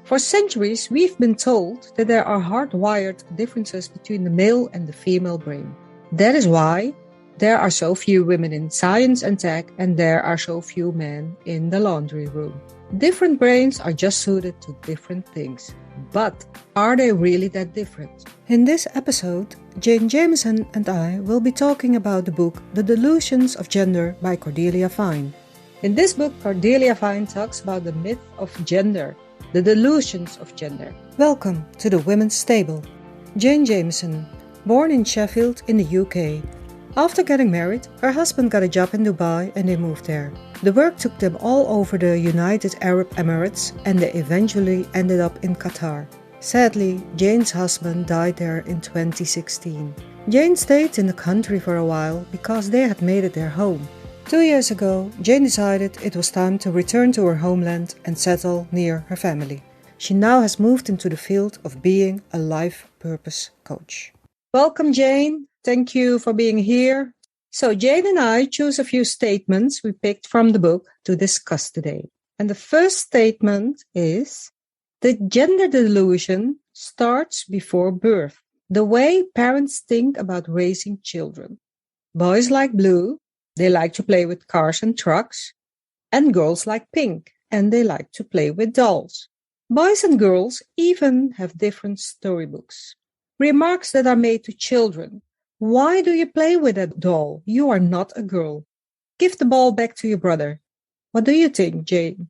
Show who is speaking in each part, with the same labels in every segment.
Speaker 1: For centuries, we've been told that there are hardwired differences between the male and the female brain. That is why there are so few women in science and tech, and there are so few men in the laundry room. Different brains are just suited to different things. But are they really that different? In this episode, Jayne Jameson and I will be talking about the book The Delusions of Gender by Cordelia Fine. In this book, Cordelia Fine talks about the myth of gender, the delusions of gender. Welcome to the Women's Stable. Jayne Jameson, born in Sheffield in the UK. After getting married, her husband got a job in Dubai and they moved there. The work took them all over the United Arab Emirates and they eventually ended up in Qatar. Sadly, Jayne's husband died there in 2016. Jayne stayed in the country for a while because they had made it their home. 2 years ago, Jayne decided it was time to return to her homeland and settle near her family. She now has moved into the field of being a life purpose coach. Welcome, Jayne. Thank you for being here. So Jayne and I choose a few statements we picked from the book to discuss today. And the first statement is, the gender delusion starts before birth. The way parents think about raising children. Boys like blue, they like to play with cars and trucks. And girls like pink, and they like to play with dolls. Boys and girls even have different storybooks. Remarks that are made to children. Why do you play with that doll? You are not a girl. Give the ball back to your brother. What do you think, Jayne?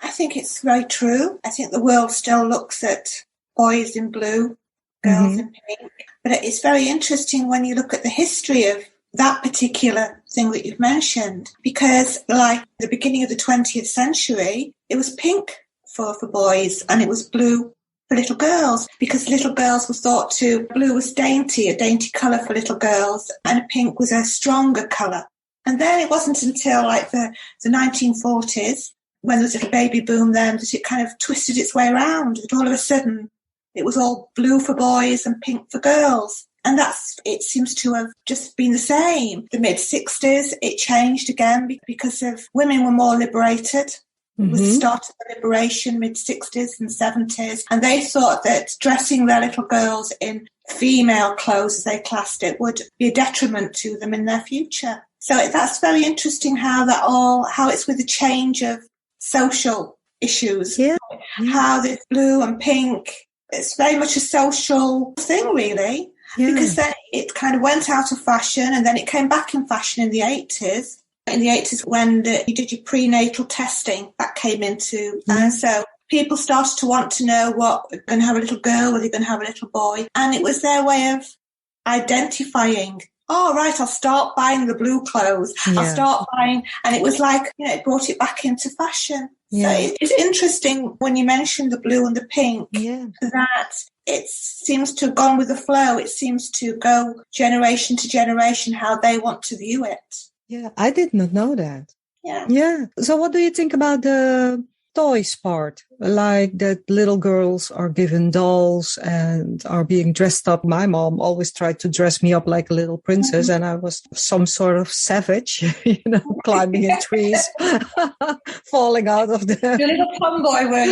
Speaker 2: I think it's very true. I think the world still looks at boys in blue, girls in pink. But it's very interesting when you look at the history of that particular thing that you've mentioned, because like the beginning of the 20th century, it was pink for boys and it was blue for little girls, because little girls were thought to, blue was dainty, a dainty colour for little girls, and pink was a stronger colour. And then it wasn't until like the 1940s, when there was a little baby boom then, that it kind of twisted its way around, that all of a sudden it was all blue for boys and pink for girls. And it seems to have just been the same. The mid-60s, it changed again because of women were more liberated. It was the start of the liberation, mid-60s and 70s. And they thought that dressing their little girls in female clothes, as they classed it, would be a detriment to them in their future. So that's very interesting how it's with the change of social issues. Yeah. How the blue and pink, it's very much a social thing, really. Yeah. Because then it kind of went out of fashion and then it came back in fashion in the 80s. In the 80s, when you did your prenatal testing, that came into, and so people started to want to know what, they're going to have a little girl, or they're going to have a little boy. And it was their way of identifying, oh, right, I'll start buying the blue clothes. Yeah. I'll start buying, and it was like, it brought it back into fashion. Yeah. So it's interesting when you mention the blue and the pink, that it seems to have gone with the flow. It seems to go generation to generation how they want to view it.
Speaker 1: Yeah, I did not know that. Yeah. So what do you think about the toys part? Like that little girls are given dolls and are being dressed up. My mom always tried to dress me up like a little princess and I was some sort of savage, climbing in trees, falling out of the...
Speaker 2: You're a little tomboy, were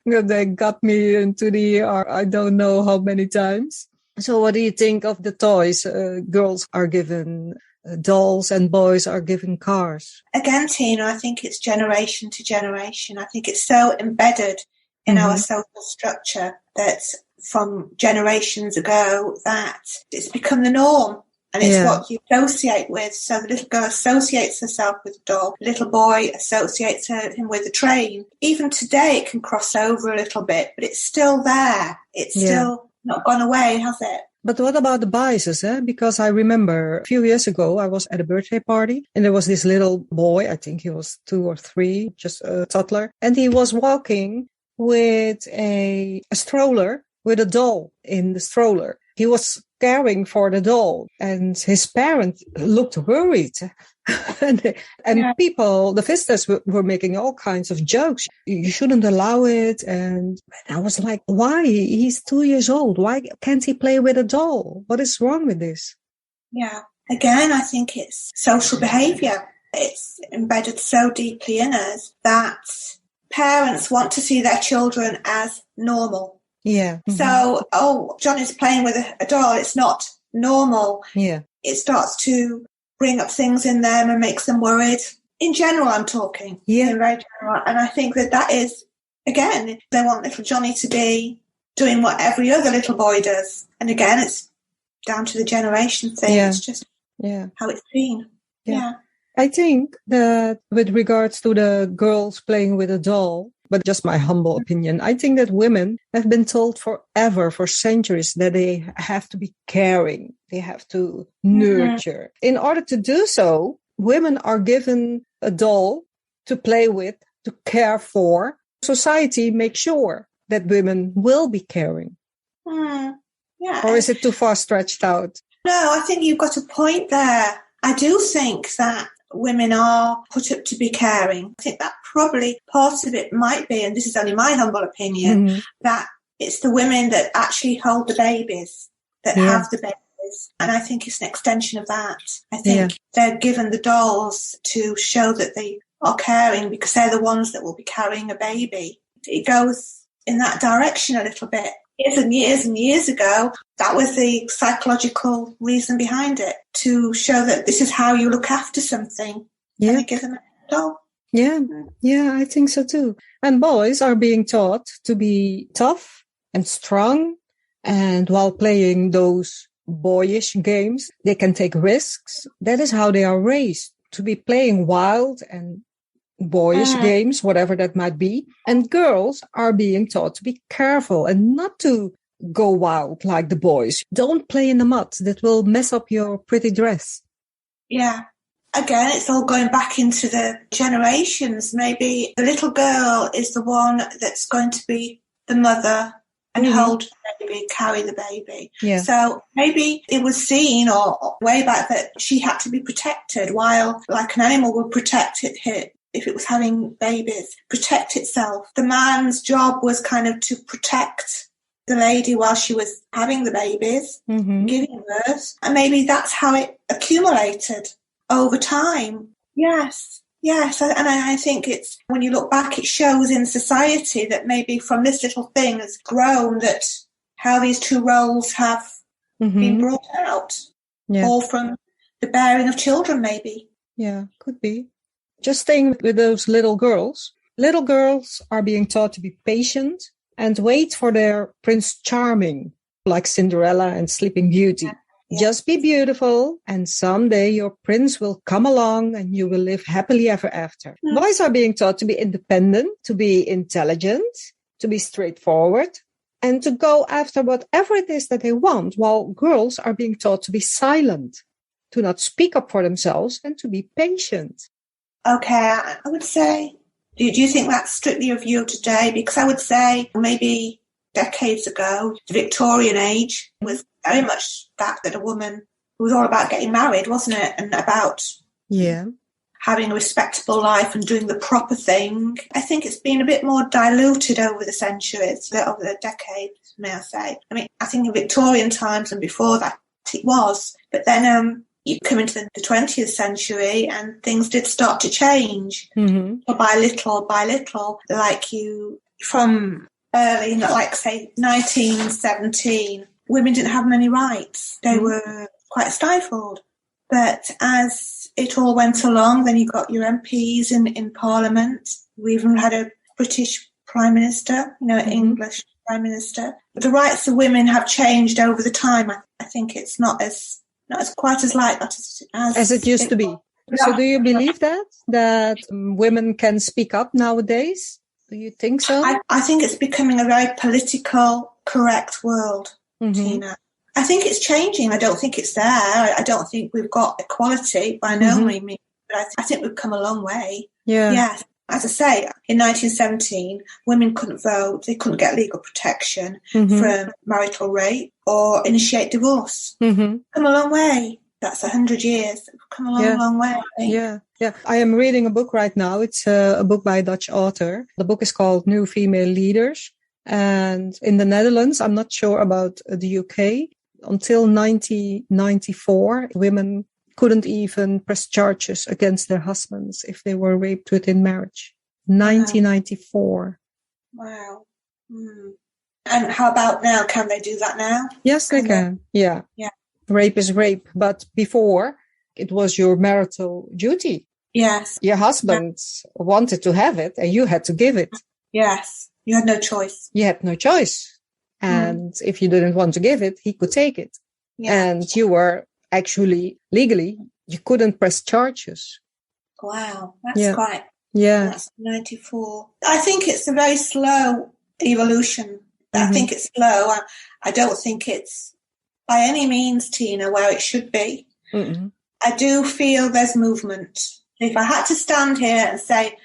Speaker 2: you?
Speaker 1: They got me into the ER, I don't know how many times. So what do you think of the toys? Girls are given dolls and boys are given cars.
Speaker 2: Again, Tina, I think it's generation to generation. I think it's so embedded in our social structure that from generations ago that it's become the norm and it's what you associate with. So the little girl associates herself with a doll. The little boy associates him with a train. Even today it can cross over a little bit, but it's still there. It's still not gone away, has it?
Speaker 1: But what about the biases? Because I remember a few years ago, I was at a birthday party and there was this little boy, I think he was 2 or 3, just a toddler. And he was walking with a stroller with a doll in the stroller. He was caring for the doll and his parents looked worried. and people, the visitors were making all kinds of jokes. You shouldn't allow it. And I was like, why? He's 2 years old. Why can't he play with a doll? What is wrong with this?
Speaker 2: Yeah. Again, I think it's social behaviour. It's embedded so deeply in us that parents want to see their children as normal.
Speaker 1: Yeah. Mm-hmm.
Speaker 2: So, Johnny's playing with a doll. It's not normal.
Speaker 1: Yeah.
Speaker 2: It starts to bring up things in them and makes them worried. In general, I'm talking.
Speaker 1: Yeah.
Speaker 2: In very general. And I think that is, again, they want little Johnny to be doing what every other little boy does. And again, it's down to the generation thing.
Speaker 1: Yeah.
Speaker 2: It's just how it's been. Yeah.
Speaker 1: I think that with regards to the girls playing with a doll, but just my humble opinion, I think that women have been told forever, for centuries, that they have to be caring. They have to nurture. In order to do so, women are given a doll to play with, to care for. Society makes sure that women will be caring.
Speaker 2: Yeah.
Speaker 1: Or is it too far stretched out?
Speaker 2: No, I think you've got a point there. I do think that women are put up to be caring. I think that probably part of it might be, and this is only my humble opinion, that it's the women that actually hold the babies, that have the babies. And I think it's an extension of that. I think they're given the dolls to show that they are caring because they're the ones that will be carrying a baby. It goes in that direction a little bit. Years and years and years ago, that was the psychological reason behind it, to show that this is how you look after something.
Speaker 1: Yeah.
Speaker 2: And they give them a doll.
Speaker 1: Yeah, I think so too. And boys are being taught to be tough and strong. And while playing those boyish games, they can take risks. That is how they are raised, to be playing wild and boyish games, whatever that might be. And girls are being taught to be careful and not to go wild like the boys. Don't play in the mud. That will mess up your pretty dress.
Speaker 2: Yeah. Again, it's all going back into the generations. Maybe the little girl is the one that's going to be the mother and hold the baby, carry the baby.
Speaker 1: Yeah.
Speaker 2: So maybe it was seen or way back that she had to be protected, while like an animal would protect it if it was having babies, protect itself. The man's job was kind of to protect the lady while she was having the babies, giving birth. And maybe that's how it accumulated over time. Yes. And I think it's, when you look back, it shows in society that maybe from this little thing has grown, that how these two roles have been brought out.
Speaker 1: Yeah.
Speaker 2: All from the bearing of children, maybe.
Speaker 1: Yeah, could be. Just staying with those little girls. Little girls are being taught to be patient and wait for their Prince Charming, like Cinderella and Sleeping Beauty. Yeah. Just be beautiful, and someday your prince will come along and you will live happily ever after. Boys are being taught to be independent, to be intelligent, to be straightforward, and to go after whatever it is that they want, while girls are being taught to be silent, to not speak up for themselves, and to be patient.
Speaker 2: Okay, I would say, do you think that's strictly a view today? Because I would say maybe decades ago, the Victorian age was very much that a woman, it was all about getting married, wasn't it? And about having a respectable life and doing the proper thing. I think it's been a bit more diluted over the centuries, over the decades, may I say. I mean, I think in Victorian times and before that it was. But then you come into the 20th century and things did start to change. By little, like from early, like say 1917, women didn't have many rights. They were quite stifled. But as it all went along, then you got your MPs in Parliament. We even had a British Prime Minister, an English Prime Minister. The rights of women have changed over the time. I think it's not as quite as like that as
Speaker 1: it used to be. So do you believe that women can speak up nowadays? Do you think so?
Speaker 2: I think it's becoming a very political correct world, Tina. I think it's changing. I don't think it's there. I don't think we've got equality by no means, but I think we've come a long way. Yeah. Yes. As I say, in 1917, women couldn't vote. They couldn't get legal protection from marital rape or initiate divorce. Come a long way. That's 100 years. Come a long way, I think.
Speaker 1: Yeah. I am reading a book right now. It's a book by a Dutch author. The book is called New Female Leaders. And in the Netherlands, I'm not sure about the UK, until 1994, women couldn't even press charges against their husbands if they were raped within marriage. 1994.
Speaker 2: Wow. Mm. And how about now? Can they do that now?
Speaker 1: Yes, they can. Yeah. Rape is rape. But before, it was your marital duty.
Speaker 2: Yes.
Speaker 1: Your husband wanted to have it and you had to give it.
Speaker 2: Yes. You had no choice.
Speaker 1: You had no choice. And if you didn't want to give it, he could take it. Yeah. And you were actually, legally, you couldn't press charges.
Speaker 2: Wow. That's quite...
Speaker 1: Yeah.
Speaker 2: That's 94. I think it's a very slow evolution. I think it's slow. I don't think it's by any means, Tina, where it should be.
Speaker 1: Mm-mm.
Speaker 2: I do feel there's movement. If I had to stand here and say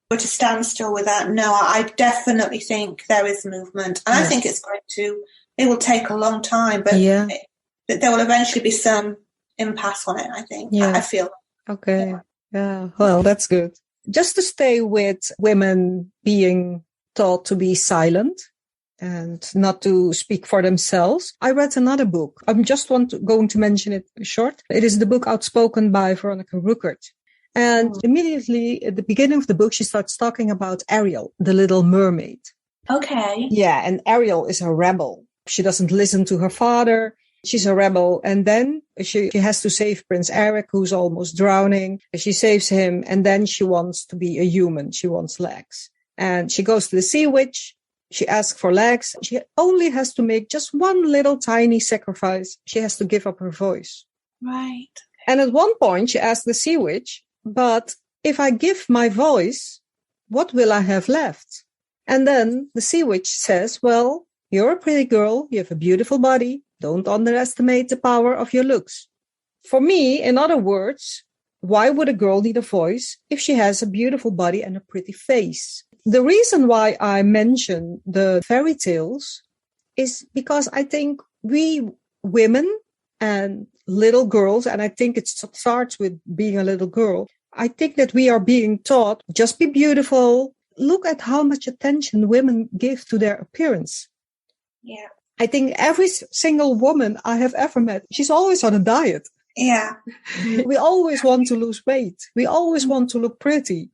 Speaker 2: we're to stand still with that, no, I definitely think there is movement. And I think it's going to, it will take a long time, but there will eventually be some impasse on it, I think.
Speaker 1: Yeah.
Speaker 2: I feel.
Speaker 1: Okay. Yeah. Well, that's good. Just to stay with women being taught to be silent and not to speak for themselves, I read another book. I'm just going to mention it short. It is the book Outspoken by Veronica Ruckert. And immediately at the beginning of the book, she starts talking about Ariel, the little mermaid.
Speaker 2: Okay.
Speaker 1: Yeah, and Ariel is a rebel. She doesn't listen to her father. She's a rebel. And then she has to save Prince Eric, who's almost drowning. She saves him. And then she wants to be a human. She wants legs. And she goes to the sea witch. She asks for legs. She only has to make just one little tiny sacrifice. She has to give up her voice.
Speaker 2: Right.
Speaker 1: And at one point, she asks the sea witch, but if I give my voice, what will I have left? And then the sea witch says, well, you're a pretty girl. You have a beautiful body. Don't underestimate the power of your looks. For me, in other words, why would a girl need a voice if she has a beautiful body and a pretty face? The reason why I mention the fairy tales is because I think we women and little girls, and I think it starts with being a little girl, I think that we are being taught, just be beautiful. Look at how much attention women give to their appearance.
Speaker 2: Yeah.
Speaker 1: I think every single woman I have ever met, she's always on a diet.
Speaker 2: Yeah.
Speaker 1: We always want to lose weight. We always want to look pretty.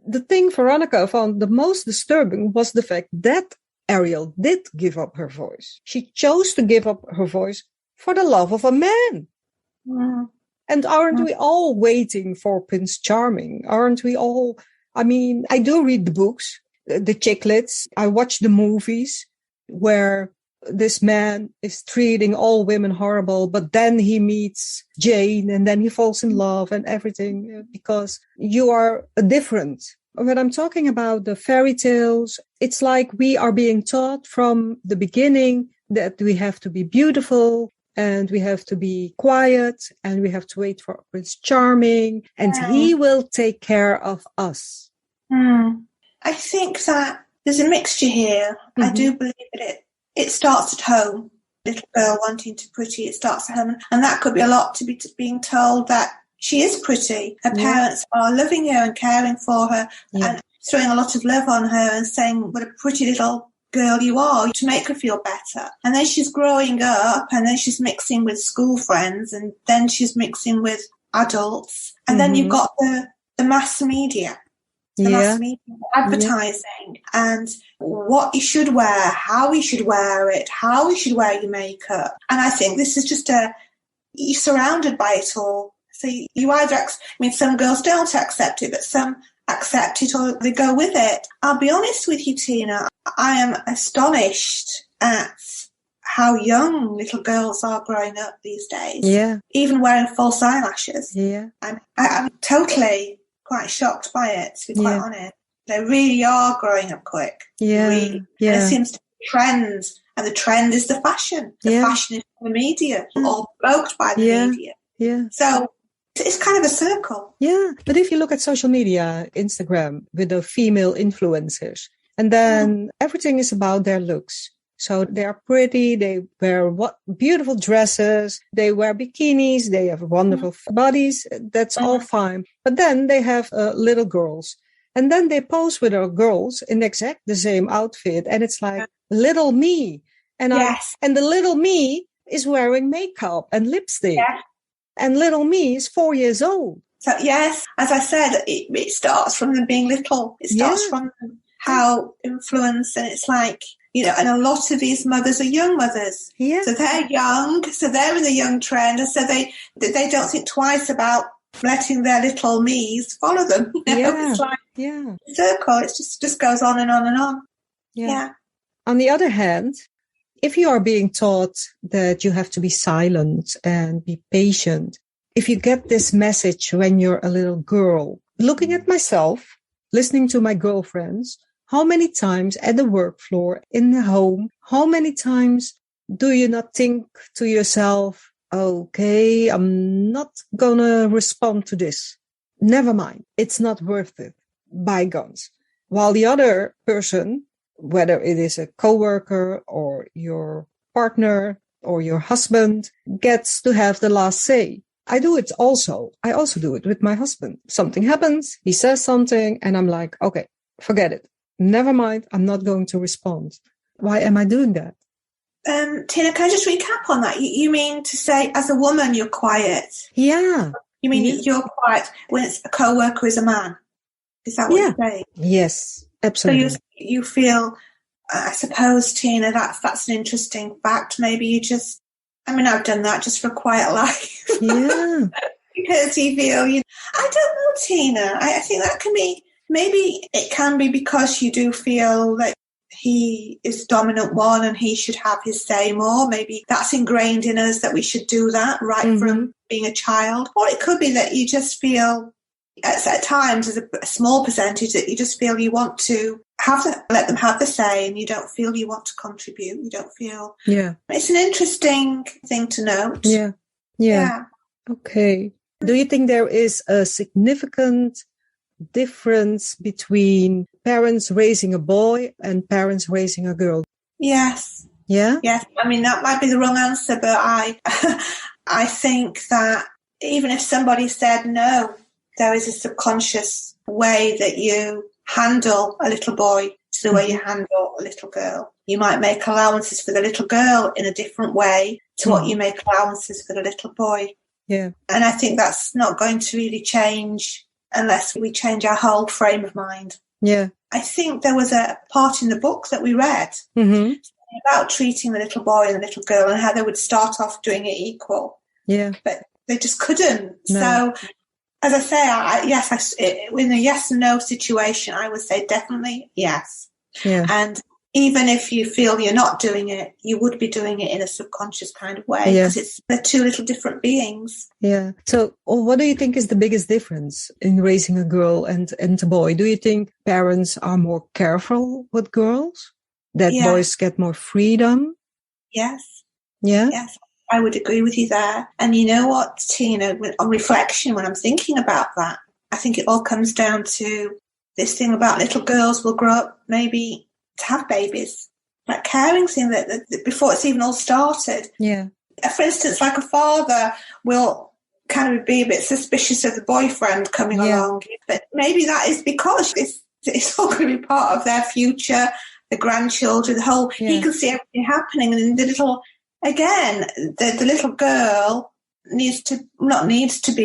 Speaker 1: The thing Veronica found the most disturbing was the fact that Ariel did give up her voice. She chose to give up her voice for the love of a man.
Speaker 2: Mm.
Speaker 1: And aren't we all waiting for Prince Charming? Aren't we all? I mean, I do read the books, the chiclets. I watch the movies where this man is treating all women horrible, but then he meets Jane and then he falls in love and everything because you are different. When I'm talking about the fairy tales, it's like we are being taught from the beginning that we have to be beautiful and we have to be quiet and we have to wait for Prince Charming and he will take care of us.
Speaker 2: I think that there's a mixture here. I do believe that it starts at home. Little girl wanting to pretty, it starts at home. And that could be a lot to be being told that she is pretty. Her parents are loving her and caring for her and throwing a lot of love on her and saying what a pretty little girl you are to make her feel better. And then she's growing up and then she's mixing with school friends and then she's mixing with adults. And then you've got the mass media. The mass media advertising and what you should wear, how you should wear it, how you should wear your makeup. And I think this is just you're surrounded by it all. So you either, some girls don't accept it, but some accept it or they go with it. I'll be honest with you, Tina, I am astonished at how young little girls are growing up these days.
Speaker 1: Yeah. Even
Speaker 2: wearing false eyelashes.
Speaker 1: Yeah.
Speaker 2: I'm totally quite shocked by it, to be quite honest. They really are growing up quick.
Speaker 1: Yeah.
Speaker 2: Really.
Speaker 1: Yeah.
Speaker 2: And it seems to be trends. And the trend is the fashion. The fashion is the media, all provoked by the media.
Speaker 1: Yeah.
Speaker 2: So it's kind of a circle.
Speaker 1: Yeah. But if you look at social media, Instagram, with the female influencers, and then everything is about their looks. So they are pretty, they wear beautiful dresses, they wear bikinis, they have wonderful bodies. That's all fine. But then they have little girls. And then they pose with our girls in exact the same outfit. And it's like little me. And and the little me is wearing makeup and lipstick. And little me is 4 years old.
Speaker 2: So yes, as I said, it starts from them being little. It starts from how influence, and it's like, and a lot of these mothers are young mothers.
Speaker 1: Yeah.
Speaker 2: So they're young, so they're in the young trend, and so they don't think twice about letting their little me's follow them. It's like a circle. It just goes on and on and on. Yeah.
Speaker 1: On the other hand, if you are being taught that you have to be silent and be patient, if you get this message when you're a little girl, looking at myself, listening to my girlfriends, how many times at the work floor, in the home, how many times do you not think to yourself, okay, I'm not gonna respond to this. Never mind. It's not worth it. Bygones. While the other person, whether it is a coworker or your partner or your husband, gets to have the last say. I do it also. I also do it with my husband. Something happens, he says something, and I'm like, okay, forget it. Never mind, I'm not going to respond. Why am I doing that?
Speaker 2: Tina, can I just recap on that? You mean to say, as a woman, you're quiet?
Speaker 1: Yeah.
Speaker 2: You mean you're quiet when it's a co-worker is a man? Is that what you're saying?
Speaker 1: Yes, absolutely.
Speaker 2: So you feel, I suppose, Tina, that's an interesting fact. Maybe you just, I've done that just for a quiet life.
Speaker 1: Yeah.
Speaker 2: Because you feel, I don't know, Tina. I think that can be, maybe it can be because you do feel that he is the dominant one and he should have his say more. Maybe that's ingrained in us that we should do that from being a child. Or it could be that you just feel, at times, as a small percentage, that you just feel you want to let them have the say, and you don't feel you want to contribute. You don't feel.
Speaker 1: Yeah.
Speaker 2: It's an interesting thing to note.
Speaker 1: Yeah. Okay. Do you think there is a significant difference between parents raising a boy and parents raising a girl?
Speaker 2: Yes.
Speaker 1: Yeah?
Speaker 2: Yes. That might be the wrong answer, but I think that even if somebody said no, there is a subconscious way that you handle a little boy to the way you handle a little girl. You might make allowances for the little girl in a different way to what you make allowances for the little boy.
Speaker 1: Yeah.
Speaker 2: And I think that's not going to really change unless we change our whole frame of mind.
Speaker 1: Yeah.
Speaker 2: I think there was a part in the book that we read about treating the little boy and the little girl and how they would start off doing it equal.
Speaker 1: Yeah.
Speaker 2: But they just couldn't.
Speaker 1: No.
Speaker 2: So, as I say, in a yes and no situation, I would say definitely yes.
Speaker 1: Yeah.
Speaker 2: And even if you feel you're not doing it, you would be doing it in a subconscious kind of way because they're two little different beings.
Speaker 1: Yeah. So what do you think is the biggest difference in raising a girl and a boy? Do you think parents are more careful with girls? That boys get more freedom?
Speaker 2: Yes.
Speaker 1: Yeah?
Speaker 2: Yes. I would agree with you there. And you know what, Tina, on reflection, when I'm thinking about that, I think it all comes down to this thing about little girls will grow up maybe to have babies. That caring thing that before it's even all started.
Speaker 1: Yeah.
Speaker 2: For instance, like a father will kind of be a bit suspicious of the boyfriend coming along. But maybe that is because it's all going to be part of their future, the grandchildren, the whole, he can see everything happening. And the little girl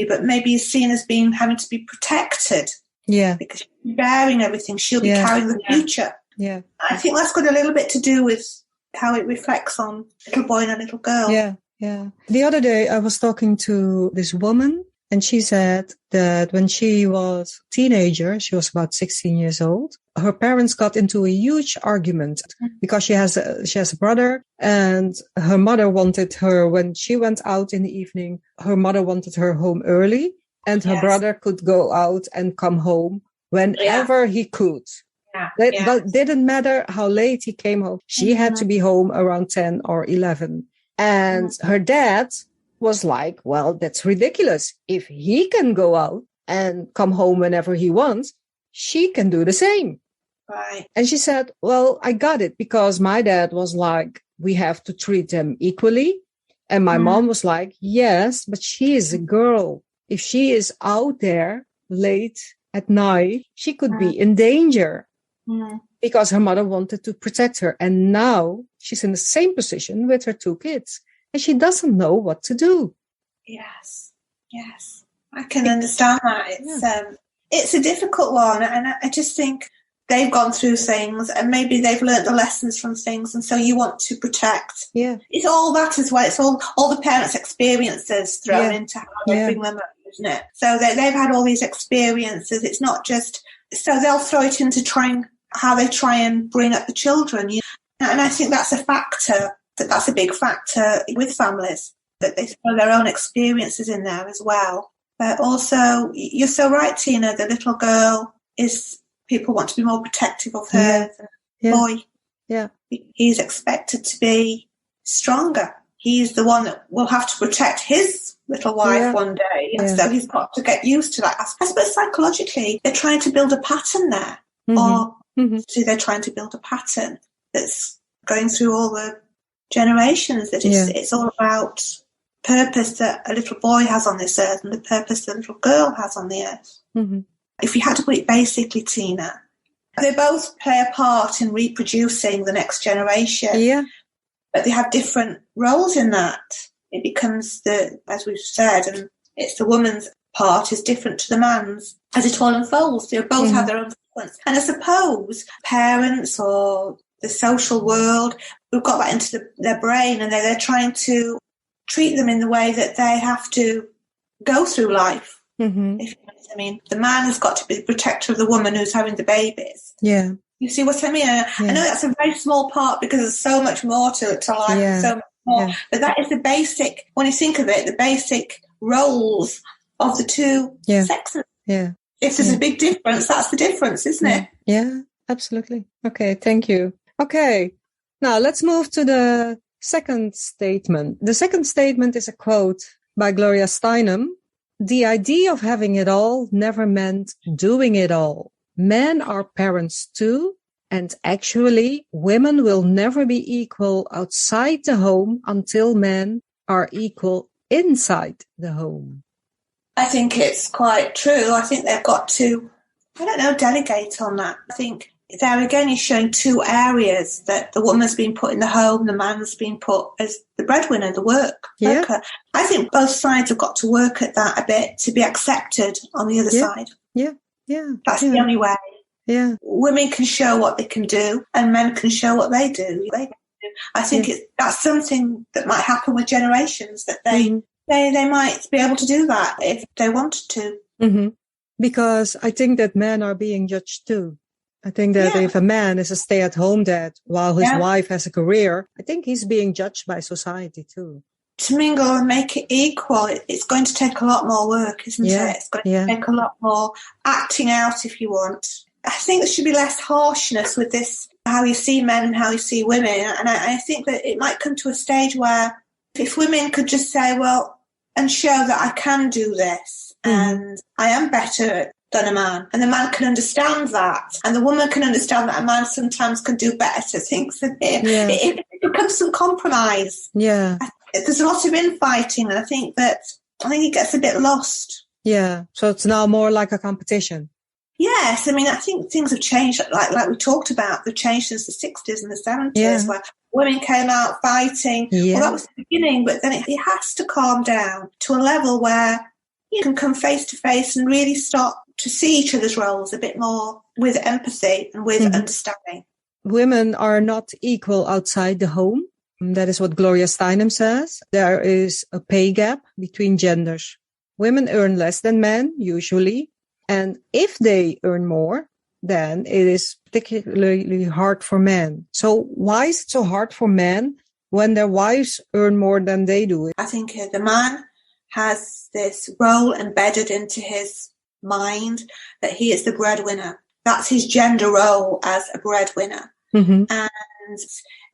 Speaker 2: but maybe is seen as having to be protected.
Speaker 1: Yeah.
Speaker 2: Because she's bearing everything. She'll be carrying the future.
Speaker 1: Yeah.
Speaker 2: I think that's got a little bit to do with how it reflects on little boy and a little girl.
Speaker 1: Yeah. Yeah. The other day I was talking to this woman and she said that when she was a teenager, she was about 16 years old, her parents got into a huge argument because she has a brother and her mother wanted her, when she went out in the evening, her mother wanted her home early and her brother could go out and come home whenever he could. But didn't matter how late he came home. She had to be home around 10 or 11. And her dad was like, well, that's ridiculous. If he can go out and come home whenever he wants, she can do the same.
Speaker 2: Right.
Speaker 1: And she said, well, I got it because my dad was like, we have to treat them equally. And my mom was like, yes, but she is a girl. If she is out there late at night, she could be in danger. Because her mother wanted to protect her. And now she's in the same position with her two kids. And she doesn't know what to do.
Speaker 2: Yes. Yes. I can understand that. It's a difficult one, and I just think they've gone through things, and maybe they've learnt the lessons from things, and so you want to protect.
Speaker 1: Yeah.
Speaker 2: It's all that as well. It's all the parents' experiences thrown into how they bring them up, isn't it? So they've had all these experiences. It's not just... So they'll throw it into how they try and bring up the children. And I think that's a factor, that's a big factor with families, that they throw their own experiences in there as well. But also, you're so right, Tina, the little girl people want to be more protective of her than the boy.
Speaker 1: Yeah.
Speaker 2: He's expected to be stronger. He's the one that will have to protect his little wife one day. And so he's got to get used to that. I suppose psychologically, they're trying to build a pattern there. Or they're trying to build a pattern that's going through all the generations, that it's all about purpose that a little boy has on this earth and the purpose that a little girl has on the earth. If you had to put it basically, Tina, they both play a part in reproducing the next generation, but they have different roles in that. It becomes as we've said, and it's the woman's part is different to the man's as it all unfolds. They both have their own sequence. And I suppose parents or the social world, we've got that into their brain, and they're trying to treat them in the way that they have to go through life. If you know what I mean. The man has got to be the protector of the woman who's having the babies. Yeah. You see what I mean? I know that's a very small part because there's so much more to life, and so much more. But that is the basic, when you think of it, the basic roles of the two sexes. Yeah. If there's a big difference, that's the difference, isn't it?
Speaker 1: Yeah, absolutely. Okay, thank you. Okay, now let's move to the second statement. The second statement is a quote by Gloria Steinem. The idea of having it all never meant doing it all. Men are parents too, and actually women will never be equal outside the home until men are equal inside the home.
Speaker 2: I think it's quite true. I think they've got to, delegate on that. I think there again is showing two areas that the woman's been put in the home, the man's been put as the breadwinner, the worker. I think both sides have got to work at that a bit to be accepted on the other side. That's the only way. Women can show what they can do, and men can show what they do. I think that's something that might happen with generations, that they might be able to do that if they wanted to.
Speaker 1: Because I think that men are being judged too. I think that if a man is a stay-at-home dad while his wife has a career, I think he's being judged by society too.
Speaker 2: To mingle and make it equal, it's going to take a lot more work, isn't it? It's going to take a lot more acting out, if you want. I think there should be less harshness with this, how you see men and how you see women. And I think that it might come to a stage where if women could just say, well, and show that I can do this and I am better than a man, and the man can understand that, and the woman can understand that a man sometimes can do better things than him. It becomes some compromise. There's a lot of infighting, and I think it gets a bit lost.
Speaker 1: So it's now more like a competition.
Speaker 2: Yes, I mean, I think things have changed, like we talked about. They've changed since the 60s and the 70s, where women came out fighting. Well, that was the beginning, but then it has to calm down to a level where you can come face to face and really start to see each other's roles a bit more with empathy and with understanding.
Speaker 1: Women are not equal outside the home. That is what Gloria Steinem says. There is a pay gap between genders. Women earn less than men, usually. And if they earn more, then it is particularly hard for men. So why is it so hard for men when their wives earn more than they do?
Speaker 2: I think the man has this role embedded into his mind that he is the breadwinner. That's his gender role as a breadwinner. And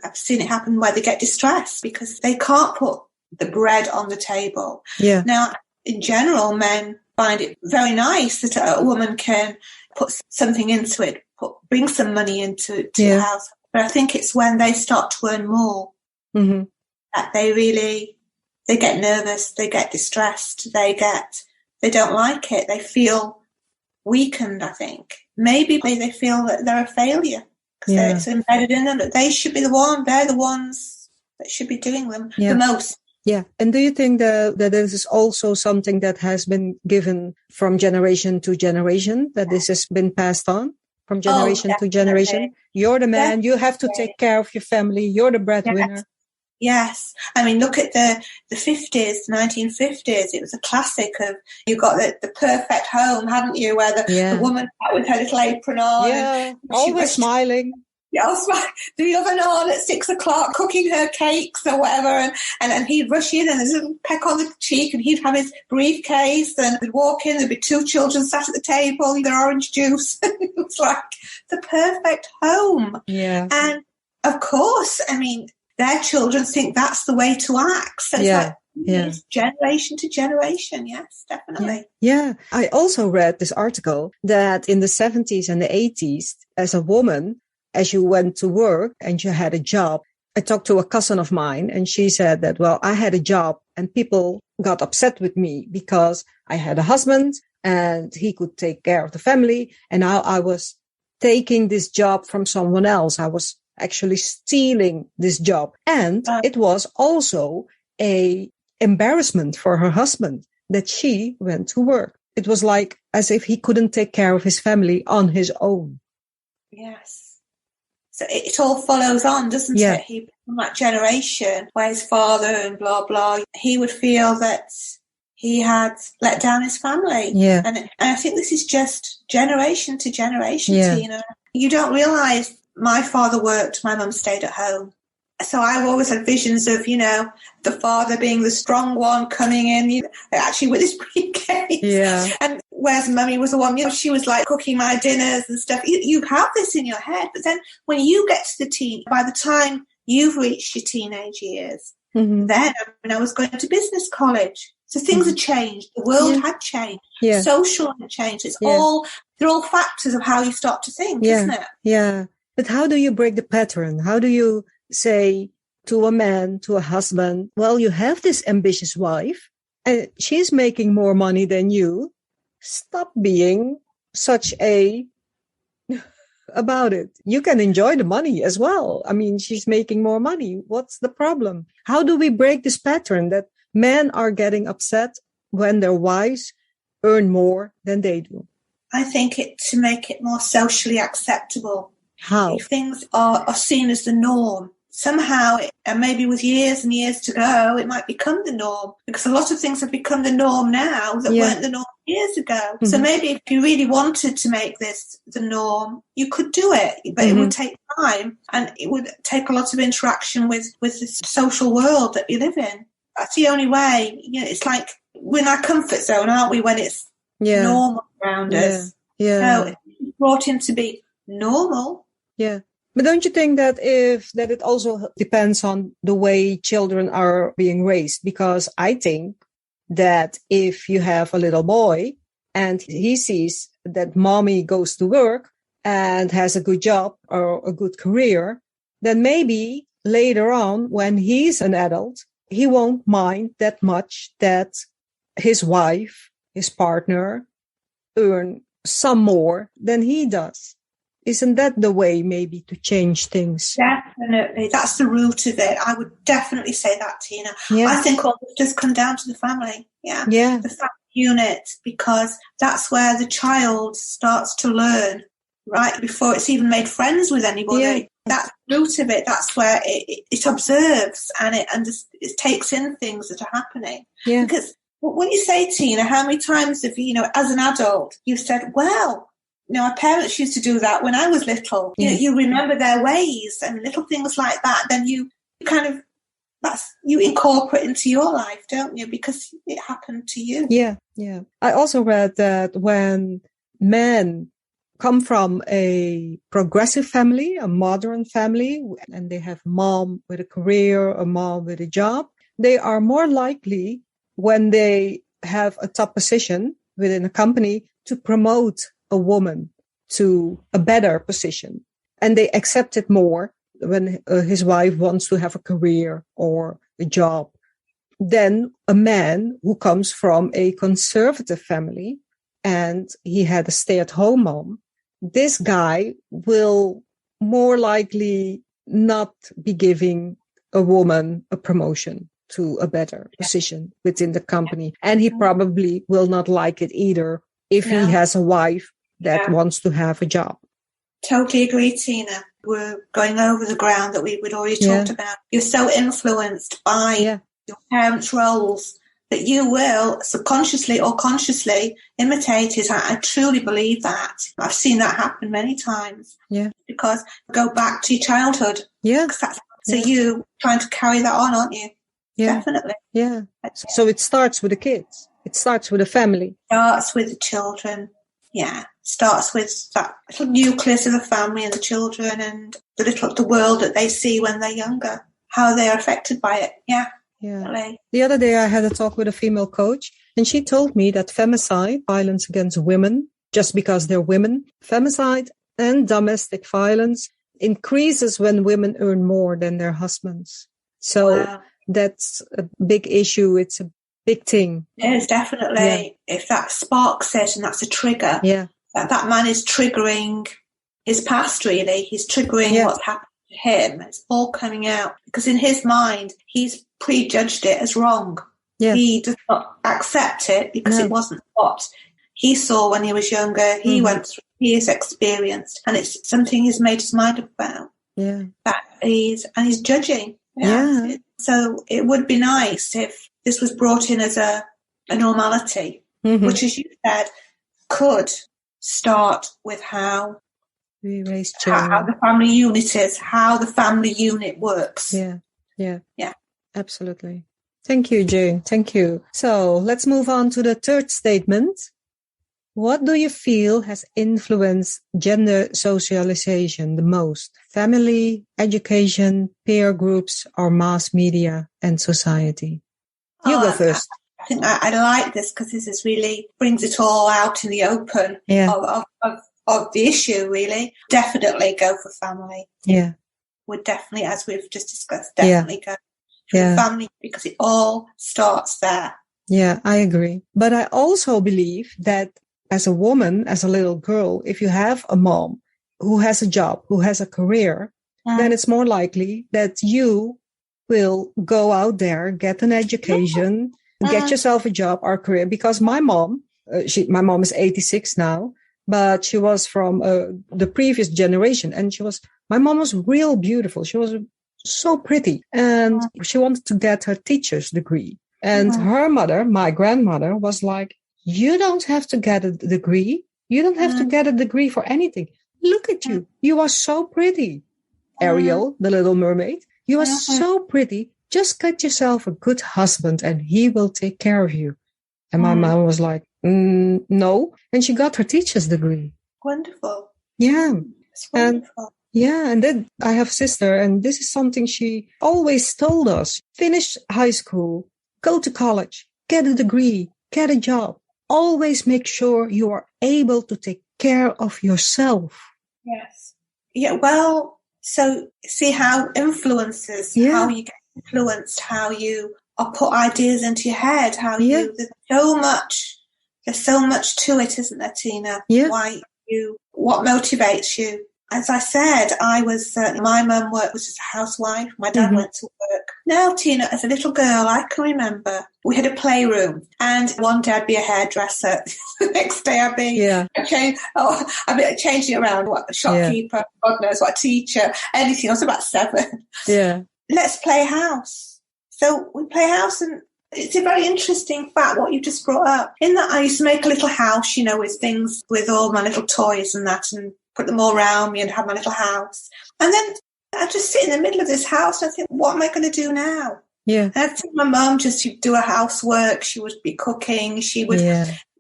Speaker 2: I've seen it happen where they get distressed because they can't put the bread on the table. Now, in general, men find it very nice that a woman can put something into it, bring some money into the house. But I think it's when they start to earn more that they get nervous, they get distressed, they don't like it, they feel weakened, I think. Maybe they feel that they're a failure because it's embedded in them that they should be they're the ones that should be doing them the most.
Speaker 1: Yeah. And do you think that this is also something that has been given from generation to generation, that this has been passed on from generation to generation? You're the man. You have to take care of your family. You're the breadwinner.
Speaker 2: Yes. I mean, look at the 50s, 1950s. It was a classic of, you got the perfect home, hadn't you, where the woman sat with her little apron on.
Speaker 1: Yeah, and always smiling.
Speaker 2: Yeah, the oven on at 6 o'clock, cooking her cakes or whatever, and he'd rush in and there's a little peck on the cheek, and he'd have his briefcase, and they'd walk in, there'd be two children sat at the table, their orange juice. It was like the perfect home.
Speaker 1: Yeah.
Speaker 2: And of course, I mean, their children think that's the way to act. So it's generation to generation. Yes, definitely.
Speaker 1: Yeah. I also read this article that in the 70s and the 80s, as a woman, as you went to work and you had a job, I talked to a cousin of mine and she said that, well, I had a job and people got upset with me because I had a husband and he could take care of the family. And now I was taking this job from someone else. I was actually stealing this job. And it was also a embarrassment for her husband that she went to work. It was like as if he couldn't take care of his family on his own.
Speaker 2: Yes. So it all follows on, doesn't it? He, from that generation where his father and blah, blah, he would feel that he had let down his family.
Speaker 1: Yeah.
Speaker 2: And I think this is just generation to generation, Tina. You don't realise my father worked, my mum stayed at home. So I've always had visions of, you know, the father being the strong one coming in, you know, actually with his briefcase.
Speaker 1: Yeah.
Speaker 2: And whereas mummy was the one, you know, she was like cooking my dinners and stuff. You have this in your head. But then when you get to the teen, by the time you've reached your teenage years, then I was going to business college. So things had changed. The world had changed.
Speaker 1: Yeah.
Speaker 2: Social had changed. They're all factors of how you start to think, isn't it?
Speaker 1: Yeah. But how do you break the pattern? How do you say to a man, to a husband, well, you have this ambitious wife and she's making more money than you. Stop being such about it. You can enjoy the money as well. I mean, she's making more money. What's the problem? How do we break this pattern that men are getting upset when their wives earn more than they do?
Speaker 2: I think to make it more socially acceptable.
Speaker 1: How?
Speaker 2: If things are seen as the norm, somehow, and maybe with years and years to go, it might become the norm, because a lot of things have become the norm now that weren't the norm years ago. Mm-hmm. So maybe if you really wanted to make this the norm, you could do it, but it would take time and it would take a lot of interaction with the social world that we live in. That's the only way. You know, it's like we're in our comfort zone, aren't we, when it's normal around us? Yeah. So it's brought in to be normal.
Speaker 1: Yeah. But don't you think that it also depends on the way children are being raised? Because I think that if you have a little boy and he sees that mommy goes to work and has a good job or a good career, then maybe later on when he's an adult, he won't mind that much that his wife, his partner, earn some more than he does. Isn't that the way maybe to change things?
Speaker 2: Definitely. That's the root of it. I would definitely say that, Tina. Yeah. I think all this does come down to the family. Yeah. The family unit, because that's where the child starts to learn, right? Before it's even made friends with anybody. Yeah. That's the root of it. That's where it observes and it takes in things that are happening.
Speaker 1: Yeah.
Speaker 2: Because when you say, Tina, how many times have you, as an adult, you've said, well, our parents used to do that when I was little. You know, you remember their ways and little things like that. Then you incorporate into your life, don't you? Because it happened to you.
Speaker 1: Yeah. I also read that when men come from a progressive family, a modern family, and they have a mom with a career, a mom with a job, they are more likely when they have a top position within a company to promote a woman to a better position. And they accept it more when his wife wants to have a career or a job than a man who comes from a conservative family and he had a stay-at-home mom. This guy will more likely not be giving a woman a promotion. to a better position within the company. And he probably will not like it either if he has a wife that wants to have a job.
Speaker 2: Totally agree, Tina. We're going over the ground that we'd already talked about. You're so influenced by your parents' roles that you will subconsciously or consciously imitate it. I truly believe that. I've seen that happen many times.
Speaker 1: Yeah.
Speaker 2: Because go back to your childhood.
Speaker 1: Yeah.
Speaker 2: So you trying to carry that on, aren't you?
Speaker 1: Yeah.
Speaker 2: Definitely.
Speaker 1: Yeah. So it starts with the kids. It starts with the family.
Speaker 2: Starts with the children. Yeah. Starts with that little nucleus of the family and the children and the world that they see when they're younger, how they're affected by it. Yeah.
Speaker 1: Yeah. The other day I had a talk with a female coach, and she told me that femicide, violence against women, just because they're women, femicide and domestic violence increases when women earn more than their husbands. So that's a big issue. It's a big thing.
Speaker 2: It is definitely. Yeah. If that sparks it and that's a trigger, that man is triggering his past, really. He's triggering what's happened to him. It's all coming out because in his mind, he's prejudged it as wrong. Yeah. He does not accept it because it wasn't what he saw when he was younger. He went through, he has experienced, and it's something he's made his mind up about.
Speaker 1: Yeah.
Speaker 2: He's judging. Yeah. So it would be nice if this was brought in as a normality, which, as you said, could start with how
Speaker 1: we raise children,
Speaker 2: how the family unit is, how the family unit works.
Speaker 1: Yeah. Absolutely. Thank you, Jayne. Thank you. So let's move on to the third statement. What do you feel has influenced gender socialization the most? Family, education, peer groups, or mass media and society? You go first.
Speaker 2: I think I like this because this is really brings it all out in the open of the issue, really. Definitely go for family.
Speaker 1: Yeah.
Speaker 2: Would definitely, as we've just discussed, definitely go for family because it all starts there.
Speaker 1: Yeah, I agree. But I also believe that as a woman, as a little girl, if you have a mom who has a job, who has a career, then it's more likely that you will go out there, get an education, get yourself a job or career. Because my mom is 86 now, but she was from the previous generation, and my mom was real beautiful. She was so pretty, and she wanted to get her teacher's degree. And her mother, my grandmother, was like, you don't have to get a degree. You don't have to get a degree for anything. Look at you. You are so pretty. Ariel, the little mermaid. You are so pretty. Just get yourself a good husband and he will take care of you. And my mom was like, no. And she got her teacher's degree.
Speaker 2: Wonderful.
Speaker 1: Yeah.
Speaker 2: It's wonderful.
Speaker 1: And then I have a sister, and this is something she always told us. Finish high school, go to college, get a degree, get a job. Always make sure you are able to take care of yourself.
Speaker 2: Yes. Yeah, well, so see how influences, how you get influenced, how you put ideas into your head, how there's so much to it, isn't there, Tina?
Speaker 1: Yeah.
Speaker 2: What motivates you? As I said, my mum was just a housewife. My dad went to work. Now, Tina, as a little girl, I can remember we had a playroom, and one day I'd be a hairdresser. The next day I'd be changing around, a shopkeeper, God knows what, a teacher, anything. I was about 7.
Speaker 1: Yeah.
Speaker 2: Let's play house. So we play house, and it's a very interesting fact what you just brought up. In that I used to make a little house, with things, with all my little toys and that, and put them all around me and have my little house. And then I just sit in the middle of this house and I think, what am I going to do now?
Speaker 1: Yeah.
Speaker 2: And I'd see my mum just do her housework. She would be cooking. She would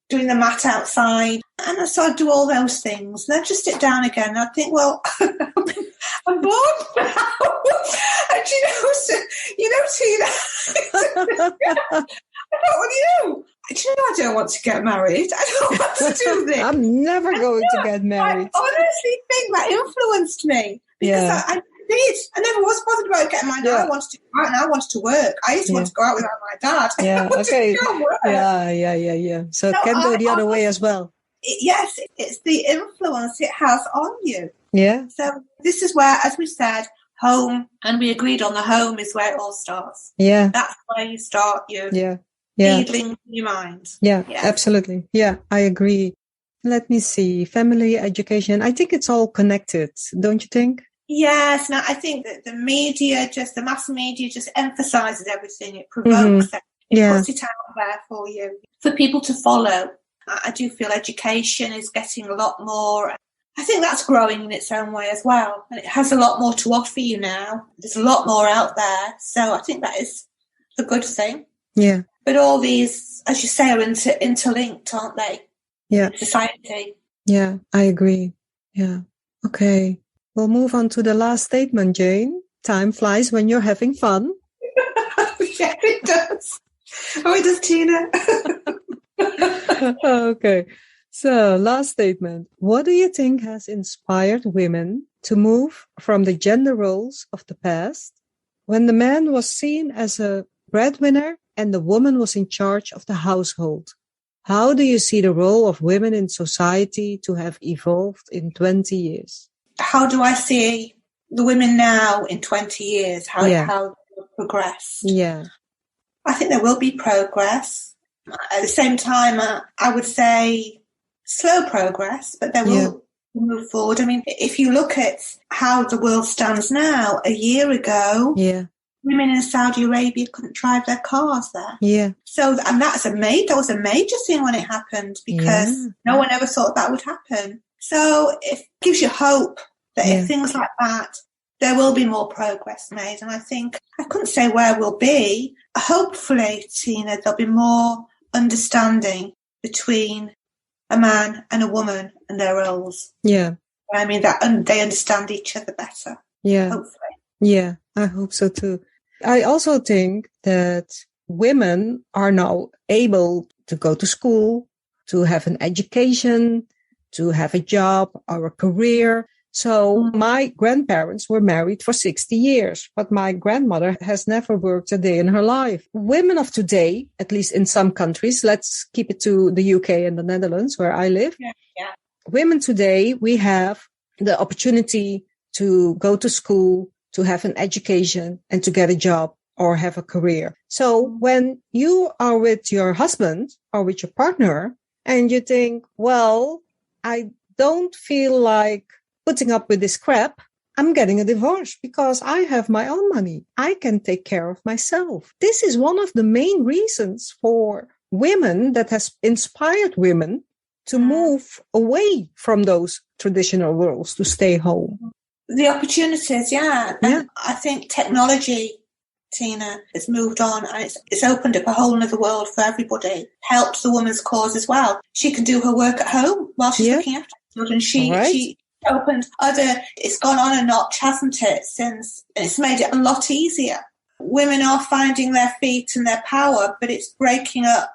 Speaker 2: doing the mat outside. And so I'd do all those things. And I'd just sit down again and I'd think, well, I'm bored now. And Tina, what with you? I don't want to get married. I don't want to do this.
Speaker 1: I'm never going to get married.
Speaker 2: I honestly think that influenced me because I did. I never was bothered about getting married. I wanted to go out and I wanted to work. I used to want to go out without my dad.
Speaker 1: Yeah, okay. Yeah. So it can go the other way as well.
Speaker 2: Yes, it's the influence it has on you.
Speaker 1: Yeah.
Speaker 2: So this is where, as we said, home, and we agreed on the home is where it all starts.
Speaker 1: Yeah.
Speaker 2: That's where you start your feeding in your mind.
Speaker 1: Yeah, absolutely. Yeah, I agree. Let me see. Family, education. I think it's all connected, don't you think?
Speaker 2: Yes. Now, I think that the mass media just emphasizes everything. It provokes it. It puts it out there for you, for people to follow. I do feel education is getting a lot more. I think that's growing in its own way as well. And it has a lot more to offer you now. There's a lot more out there. So I think that is a good thing.
Speaker 1: Yeah.
Speaker 2: But all these, as you say, are interlinked, aren't they?
Speaker 1: Yeah.
Speaker 2: Society.
Speaker 1: Yeah, I agree. Yeah. Okay. We'll move on to the last statement, Jayne. Time flies when you're having fun.
Speaker 2: Yeah, it does. Oh, it does, Tina.
Speaker 1: Okay. So, last statement. What do you think has inspired women to move from the gender roles of the past, when the man was seen as a breadwinner and the woman was in charge of the household? How do you see the role of women in society to have evolved in 20 years?
Speaker 2: How do I see the women now in 20 years? How they've progressed?
Speaker 1: Yeah.
Speaker 2: I think there will be progress. At the same time, I would say slow progress, but there will move forward. I mean, if you look at how the world stands now, a year ago, women in Saudi Arabia couldn't drive their cars there.
Speaker 1: Yeah.
Speaker 2: So, and that was a major thing when it happened, because no one ever thought that would happen. So it gives you hope that if things like that, there will be more progress made. And I think, I couldn't say where we'll be. Hopefully, Tina, there'll be more understanding between a man and a woman and their roles.
Speaker 1: Yeah.
Speaker 2: I mean, that they understand each other better.
Speaker 1: Yeah.
Speaker 2: Hopefully.
Speaker 1: Yeah, I hope so too. I also think that women are now able to go to school, to have an education, to have a job or a career. So my grandparents were married for 60 years, but my grandmother has never worked a day in her life. Women of today, at least in some countries, let's keep it to the UK and the Netherlands where I live.
Speaker 2: Yeah.
Speaker 1: Women today, we have the opportunity to go to school, to have an education and to get a job or have a career. So when you are with your husband or with your partner and you think, well, I don't feel like putting up with this crap, I'm getting a divorce because I have my own money. I can take care of myself. This is one of the main reasons for women that has inspired women to move away from those traditional roles, to stay home.
Speaker 2: The opportunities, And I think technology, Tina, has moved on and it's opened up a whole other world for everybody. Helped the woman's cause as well. She can do her work at home while she's looking after children. She opened it's gone on a notch, hasn't it, since it's made it a lot easier. Women are finding their feet and their power, but it's breaking up.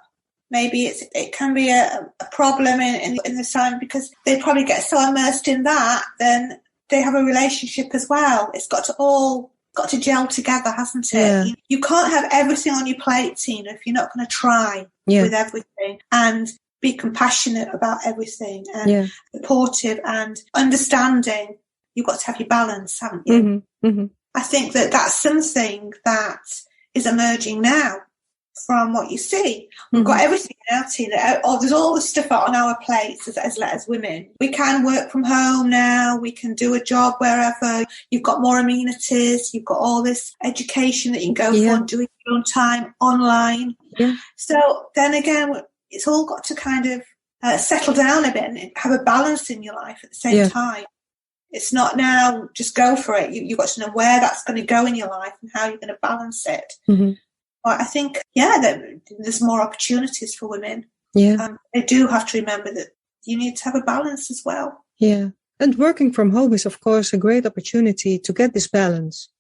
Speaker 2: Maybe it can be a problem in the sign, because they probably get so immersed in that, then they have a relationship as well. It's got to gel together, hasn't it?
Speaker 1: Yeah.
Speaker 2: You can't have everything on your plate, Tina, if you're not going to try with everything and be compassionate about everything and supportive and understanding. You've got to have your balance, haven't you?
Speaker 1: Mm-hmm. Mm-hmm.
Speaker 2: I think that's something that is emerging now from what you see. We've got everything now, Tina. There's all the stuff on our plates as women. We can work from home now. We can do a job wherever. You've got more amenities. You've got all this education that you can go for and do in your own time online. Yeah. So then again, it's all got to kind of settle down a bit and have a balance in your life at the same time. It's not now just go for it. You've got to know where that's going to go in your life and how you're going to balance it.
Speaker 1: Mm-hmm.
Speaker 2: But I think, that there's more opportunities for women.
Speaker 1: Yeah.
Speaker 2: They do have to remember that you need to have a balance as well.
Speaker 1: Yeah. And working from home is, of course, a great opportunity to get this balance.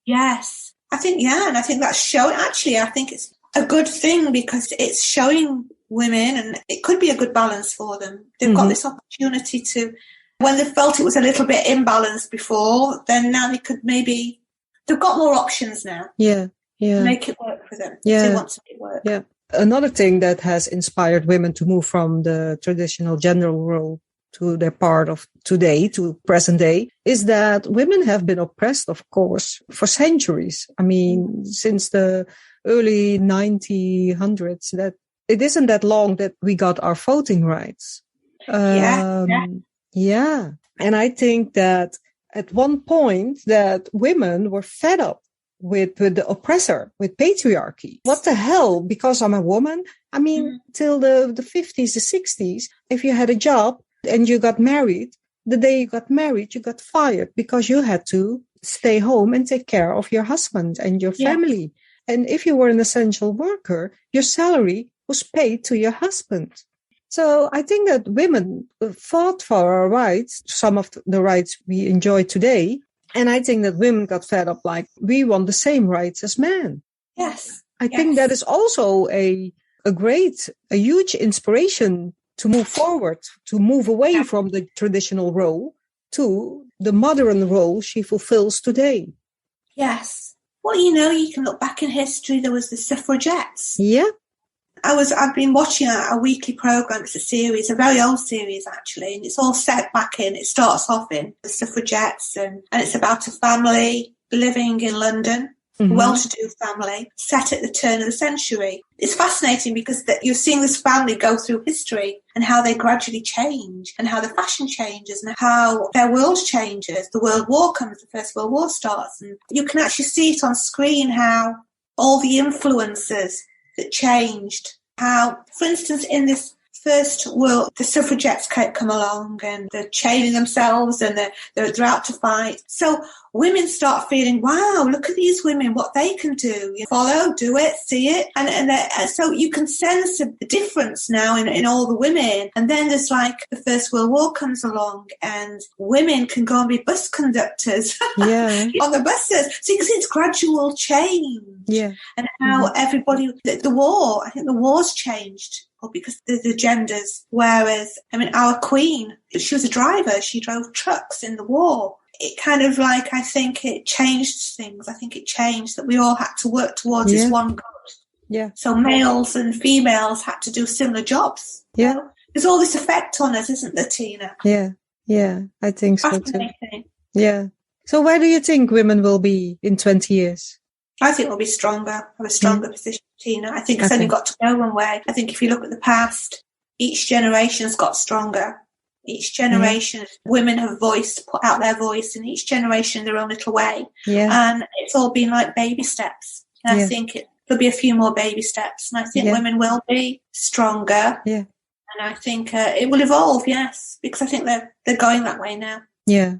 Speaker 2: Yes. I think, and I think that's showing. Actually, I think it's a good thing because it's showing women, and it could be a good balance for them. They've got this opportunity to, when they felt it was a little bit imbalanced before, then now they've got more options now.
Speaker 1: Yeah. Yeah.
Speaker 2: Make it work for them. If they want to make it work.
Speaker 1: Yeah. Another thing that has inspired women to move from the traditional gender role to their part of today, to present day, is that women have been oppressed, of course, for centuries. I mean, since the early 1900s, that it isn't that long that we got our voting rights. Yeah. And I think that at one point that women were fed up with the oppressor, with patriarchy. What the hell? Because I'm a woman? I mean, till the 50s, the 60s, if you had a job and you got married, the day you got married, you got fired because you had to stay home and take care of your husband and your family. And if you were an essential worker, your salary was paid to your husband. So I think that women fought for our rights, some of the rights we enjoy today. And I think that women got fed up like we want the same rights as men.
Speaker 2: Yes.
Speaker 1: I think that is also a huge inspiration to move forward, to move away from the traditional role to the modern role she fulfills today.
Speaker 2: Yes. Well, you can look back in history. There was the suffragettes.
Speaker 1: Yeah.
Speaker 2: I've been watching a weekly program. It's a series, a very old series actually, and it's all set back in. It starts off in the suffragettes, and it's about a family living in London, well-to-do family, set at the turn of the century. It's fascinating because you're seeing this family go through history and how they gradually change, and how the fashion changes, and how their world changes. The World War comes, the First World War starts, and you can actually see it on screen how all the influences that changed, how, for instance, in this first world, the suffragettes come along and they're chaining themselves and they're out to fight. So women start feeling, wow, look at these women, what they can do. You follow, do it, see it. And so you can sense the difference now in all the women. And then there's like the First World War comes along and women can go and be bus conductors on the buses. So you can see it's gradual change.
Speaker 1: Yeah.
Speaker 2: And how everybody, the war, I think the war's changed. Or because the genders, whereas, our queen, she was a driver, she drove trucks in the war. It kind of like, I think it changed things. I think it changed that we all had to work towards this one goal.
Speaker 1: Yeah.
Speaker 2: So males and females had to do similar jobs.
Speaker 1: Yeah.
Speaker 2: There's all this effect on us, isn't there, Tina?
Speaker 1: Yeah. Yeah. I think so too. Yeah. So where do you think women will be in 20 years?
Speaker 2: I think we'll be stronger, have a stronger position, Tina. I think it's only got to go one way. I think if you look at the past, each generation's got stronger. Each generation, women have put out their voice, and each generation their own little way. Yeah. And it's all been like baby steps. And I think there'll be a few more baby steps. And I think women will be stronger. Yeah. And I think it will evolve, yes, because I think they're going that way now.
Speaker 1: Yeah,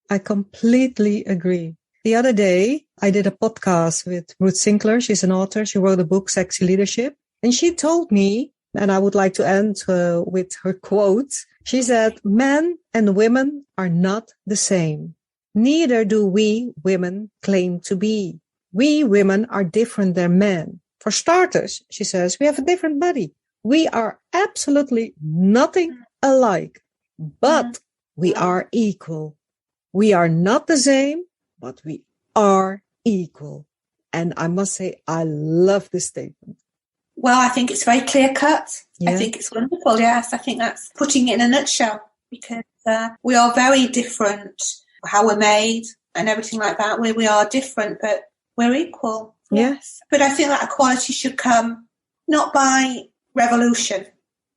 Speaker 1: I completely agree. The other day, I did a podcast with Ruth Sinclair. She's an author. She wrote a book, Sexy Leadership. And she told me, and I would like to end with her quote. She said, men and women are not the same. Neither do we women claim to be. We women are different than men. For starters, she says, we have a different body. We are absolutely nothing alike, but we are equal. We are not the same, but we are equal. And I must say, I love this statement.
Speaker 2: Well, I think it's very clear cut. Yeah. I think it's wonderful. Yes, I think that's putting it in a nutshell, because we are very different, how we're made and everything like that. We are different, but we're equal.
Speaker 1: Yes.
Speaker 2: But I think that equality should come not by revolution.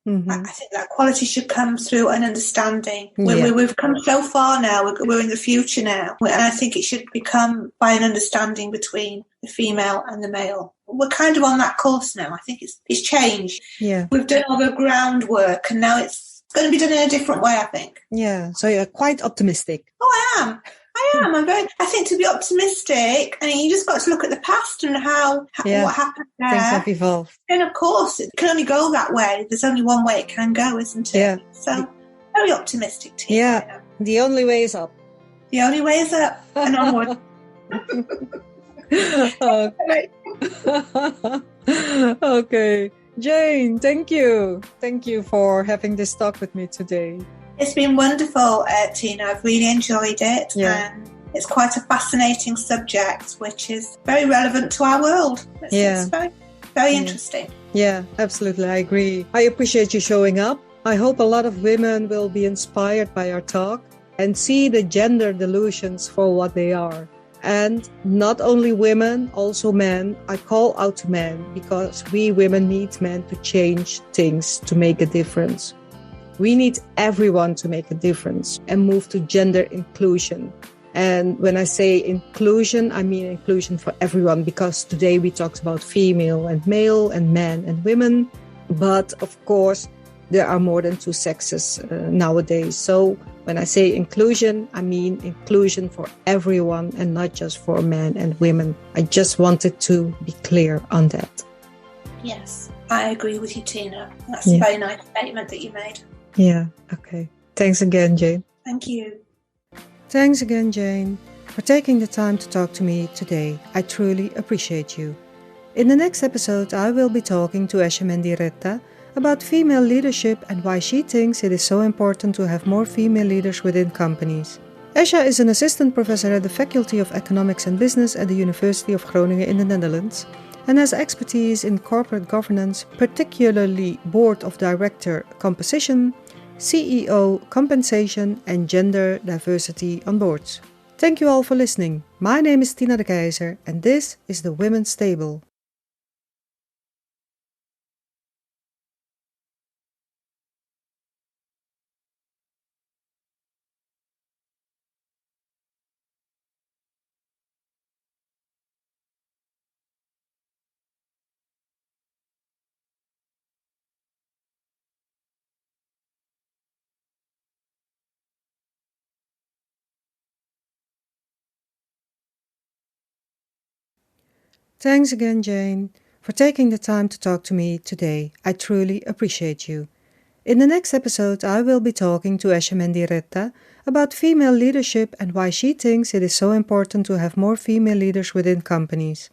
Speaker 2: Mm-hmm. I think that equality should come through an understanding. We've come so far now. We're in the future now. And I think it should become by an understanding between the female and the male. We're kind of on that course now. I think it's changed. Yeah. We've done all the groundwork, and now it's going to be done in a different way, I think.
Speaker 1: Yeah. So you're quite optimistic.
Speaker 2: Oh, I am. I think to be optimistic, and you just got to look at the past and what happened there.
Speaker 1: Things have evolved.
Speaker 2: And of course, it can only go that way. There's only one way it can go, isn't it?
Speaker 1: Yeah.
Speaker 2: So, very optimistic too.
Speaker 1: Yeah. The only way is up.
Speaker 2: The only way is up and onward.
Speaker 1: Okay. Jayne, thank you. Thank you for having this talk with me today.
Speaker 2: It's been wonderful, Tina. I've really enjoyed it. Yeah. And it's quite a fascinating subject, which is very relevant to our world. It's very, very interesting.
Speaker 1: Yeah, absolutely. I agree. I appreciate you showing up. I hope a lot of women will be inspired by our talk and see the gender delusions for what they are. And not only women, also men. I call out to men because we women need men to change things to make a difference. We need everyone to make a difference and move to gender inclusion. And when I say inclusion, I mean inclusion for everyone, because today we talked about female and male and men and women. But of course, there are more than two sexes nowadays. So when I say inclusion, I mean inclusion for everyone and not just for men and women. I just wanted to be clear on that.
Speaker 2: Yes, I agree with you, Tina. That's a very nice statement that you made.
Speaker 1: Yeah, okay. Thanks again, Jayne.
Speaker 2: Thank you.
Speaker 1: Thanks again, Jayne, for taking the time to talk to me today. I truly appreciate you. In the next episode, I will be talking to Esha Mendiretta about female leadership and why she thinks it is so important to have more female leaders within companies. Esha is an assistant professor at the Faculty of Economics and Business at the University of Groningen in the Netherlands and has expertise in corporate governance, particularly board of director composition, CEO compensation and gender diversity on boards. Thank you all for listening. My name is Tina de Keyzer and this is the Women's Table. Thanks again, Jayne, for taking the time to talk to me today. I truly appreciate you. In the next episode, I will be talking to Esha Mendiretta about female leadership and why she thinks it is so important to have more female leaders within companies.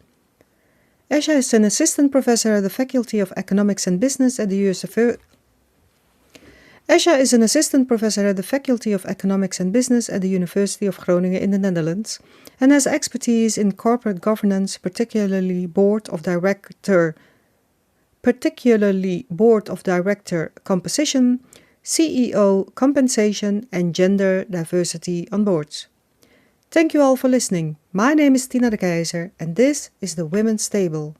Speaker 1: Esha is an assistant professor at the Faculty of Economics and Business at the University of Groningen in the Netherlands and has expertise in corporate governance, particularly board of director composition, CEO compensation and gender diversity on boards. Thank you all for listening. My name is Tina de Keyzer and this is the Women's Table.